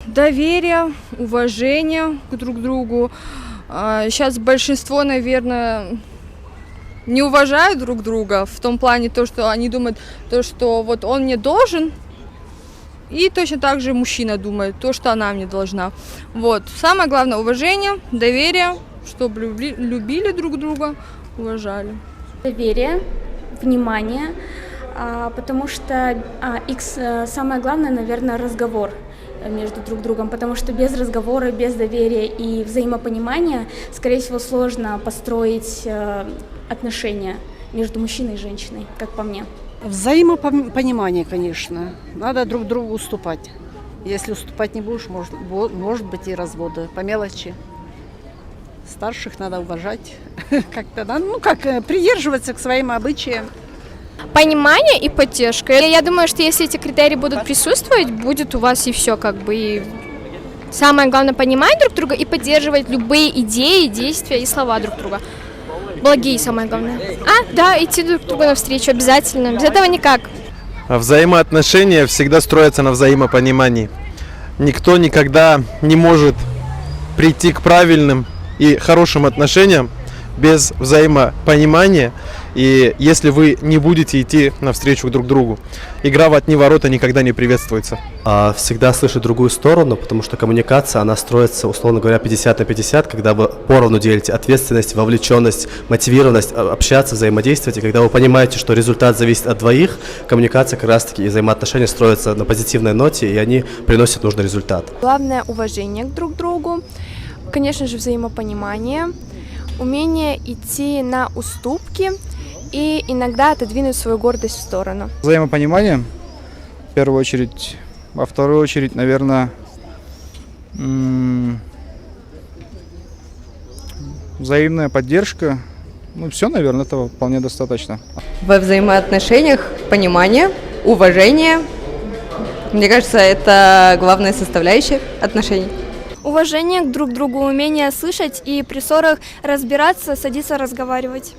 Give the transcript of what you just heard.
Доверие, уважение друг к другу. Сейчас большинство, наверное, не уважают друг друга в том плане, то, что они думают, то, что вот он мне должен, и точно так же мужчина думает, то, что она мне должна. Вот. Самое главное — уважение, доверие, чтобы любили друг друга, уважали. Доверие, внимание, потому что самое главное, наверное, разговор между друг другом, потому что без разговора, без доверия и взаимопонимания, скорее всего, сложно построить отношения между мужчиной и женщиной, как по мне. Взаимопонимание, конечно. Надо друг другу уступать. Если уступать не будешь, может быть и разводы по мелочи. Старших надо уважать, как-то, придерживаться к своим обычаям. Понимание и поддержка. Я думаю, что если эти критерии будут присутствовать, будет у вас и все как бы. И самое главное — понимать друг друга и поддерживать любые идеи, действия и слова друг друга. Благие самое главное. Да, идти друг другу навстречу обязательно. Без этого никак. Взаимоотношения всегда строятся на взаимопонимании. Никто никогда не может прийти к правильным и хорошим отношениям без взаимопонимания, и если вы не будете идти навстречу друг другу. Игра в одни ворота никогда не приветствуется. Всегда слышать другую сторону, потому что коммуникация, она строится, условно говоря, 50 на 50, когда вы поровну делите ответственность, вовлеченность, мотивированность общаться, взаимодействовать, и когда вы понимаете, что результат зависит от двоих, коммуникация как раз-таки и взаимоотношения строятся на позитивной ноте, и они приносят нужный результат. Главное — уважение друг к другу, конечно же, взаимопонимание, умение идти на уступки и иногда отодвинуть свою гордость в сторону. Взаимопонимание, в первую очередь. Во вторую очередь, наверное, взаимная поддержка. Все, наверное, этого вполне достаточно. Во взаимоотношениях понимание, уважение. Мне кажется, это главная составляющая отношений. Уважение друг к другу, умение слышать и при ссорах разбираться, садиться разговаривать.